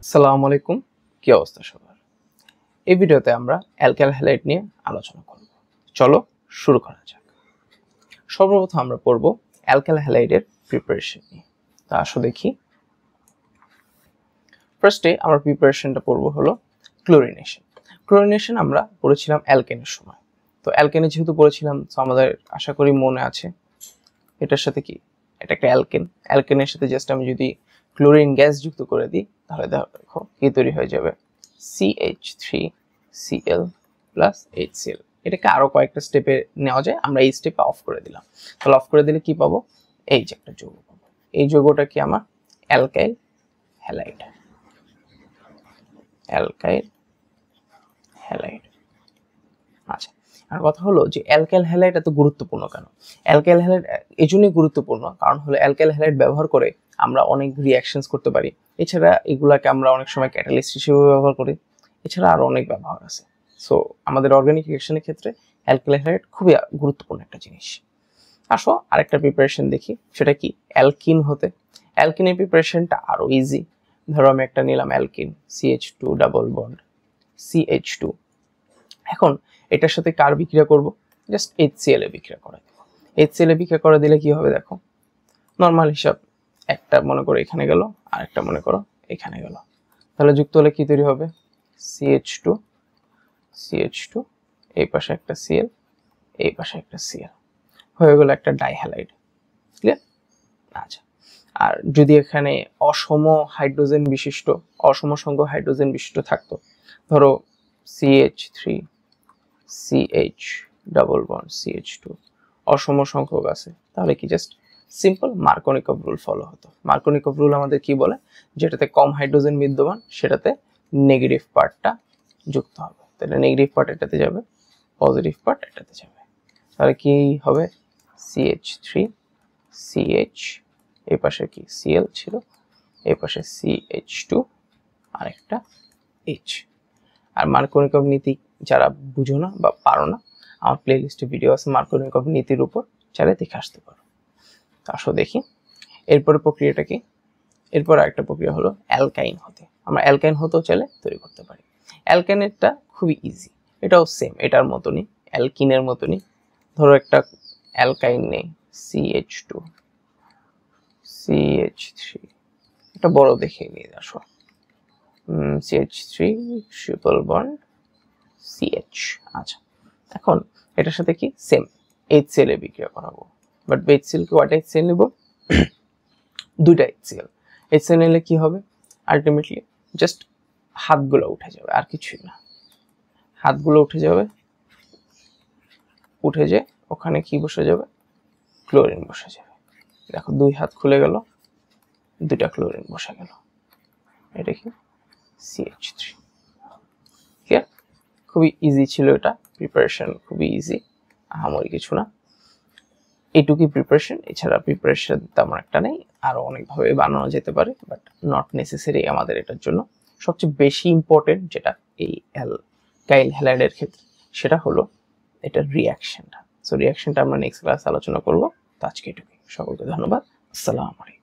আসসালামু আলাইকুম, কি অবস্থা সবার? এই ভিডিওতে আমরা অ্যালকাইল হ্যালাইড নিয়ে আলোচনা করব। চলো শুরু করা যাক। সর্বপ্রথম আমরা পড়ব অ্যালকাইল হ্যালাইডের প্রিপারেশন নিয়ে। তা আসো দেখি। ফার্স্টে আমরা প্রিপারেশনটা পড়ব হলো ক্লোরিনেশন। ক্লোরিনেশন আমরা পড়েছিলাম অ্যালকেনের সময়। তো অ্যালকেনে যেহেতু পড়েছিলাম, তো আমাদের আশা করি মনে আছে এটার সাথে কি, এটা একটা অ্যালকেন। অ্যালকেনের সাথে জাস্ট আমি যদি ক্লোরিন গ্যাস যুক্ত করে দিই, তাহলে দেখো কি তৈরি হয়ে যাবে, CH3Cl প্লাস HCl। এটাকে আরো কয়েকটা স্টেপে নেওয়া যায়, আমরা এই স্টেপে অফ করে দিলাম। তাহলে অফ করে দিলে কি পাবো, এই যে একটা যৌগ পাবো। এই যৌগটা কি আমার অ্যালকাইল হ্যালাইড। Alkyl halide. আচ্ছা, আর কথা হলো যে অ্যালকাইল হ্যালাইড এত গুরুত্বপূর্ণ কেন? অ্যালকাইল হ্যালাইড এই জন্যই গুরুত্বপূর্ণ কারণ হলো অ্যালকাইল হ্যালাইড ব্যবহার করে আমরা অনেক রিঅ্যাকশনস করতে পারি। এছাড়া এগুলাকে আমরা অনেক সময় ক্যাটালিস্ট হিসেবে ব্যবহার করি। এছাড়া আরো অনেক ব্যবহার আছে। সো আমাদের অর্গানিক রিঅ্যাকশনের ক্ষেত্রে অ্যালকাইল হ্যালাইড খুবই গুরুত্বপূর্ণ একটা জিনিস। আসো আরেকটা প্রিপারেশন দেখি, সেটা কি অ্যালকিন হতে। অ্যালকিনের প্রিপারেশনটা আরো ইজি। ধরো আমি একটা নিলাম alkyne, CH2 double bond CH2। এখন এটার সাথে কার বিক্রিয়া করব, জাস্ট HCl এ বিক্রিয়া করে দেব। HCl এ বিক্রিয়া করে দিলে কি হবে দেখো, নরমাল হিসাব, একটা মনে করো এখানে গেল আর একটা মনে করো এখানে গেল, তাহলে যুক্ত হলে কি তৈরি হবে, CH2 এই পাশে একটা Cl, এই পাশে একটা Cl, হয়ে গেল একটা ডাইহ্যালাইড। ক্লিয়ার? আচ্ছা, আর যদি এখানে অসম সংখ্যক হাইড্রোজেন বিশিষ্ট থাকতো, ধরো CH3CH ডাবল বন্ড CH2 অসম সংখ্যক আছে, তাহলে কি জাস্ট সিম্পল মার্কোনিকভ রুল ফলো হতো। মার্কোনিকভ রুল আমাদের কি বলে, যেটাতে কম হাইড্রোজেন বিদ্যমান সেটাতে নেগেটিভ পার্টটা যুক্ত হবে, তাহলে নেগেটিভ পার্ট এটাতে যাবে, পজিটিভ পার্ট এটাতে যাবে। তাহলে কি হবে, CH3CH, এই পাশে কি Cl ছিল, এই পাশে CH2 আর একটা H। আর মার্কোনিকভ নীতি যারা বুঝো না বা পারো না, আমার প্লেলিস্টে ভিডিও আছে মার্কোনিকভ নীতির উপর, চাইলে দেখে আসতে পারো। আসো দেখি এরপরে প্রক্রিয়াটা কি। এরপর আরেকটা প্রক্রিয়া হলো অ্যালকাইন হতে। আমরা অ্যালকাইন হতেও চাইলে তৈরি করতে পারি। অ্যালকাইনেরটা খুবই ইজি, এটাও সেম এটার মতনই, অ্যালকিনের মতনই। ধরো একটা অ্যালকাইন নেই, CH2 CH3, এটা বড় দেখে নিয়ে আসো, CH3 ট্রিপল বন্ড CH। আচ্ছা, এখন এটার সাথে কি সেম HCl এ বিক্রিয়া করাবো, বাট HCl কে কয়টা HCl নেব, দুইটা HCl। HCl নিলে কি হবে, আলটিমেটলি জাস্ট হাতগুলো উঠে যাবে, আর কিছুই না। হাতগুলো উঠে যাবে, উঠে যে ওখানে কি বসে যাবে, ক্লোরিন বসে যাবে। দেখো দুই হাত খুলে গেল, দুইটা ক্লোরিন বসে গেল, এটা কি CH3। ক্লিয়ার? খুবই ইজি ছিল এটা, প্রিপারেশন খুবই ইজি, আহামরি কিছু না। এইটুকুই প্রিপারেশন, এছাড়া প্রিপারেশন তেমন একটা নেই, আরো অনেকভাবে বানানো যেতে পারে, বাট নট নেসেসারি আমাদের এটার জন্য। সবচেয়ে বেশি ইম্পর্টেন্ট যেটা এই অ্যালকাইল হ্যালাইডের ক্ষেত্রে, সেটা হলো এটার রিয়াকশনটা। সো রিয়াকশনটা আমরা নেক্সট ক্লাসে আলোচনা করবো। তো আজকে এটুকুই, সকলকে ধন্যবাদ, আসসালামু আলাইকুম।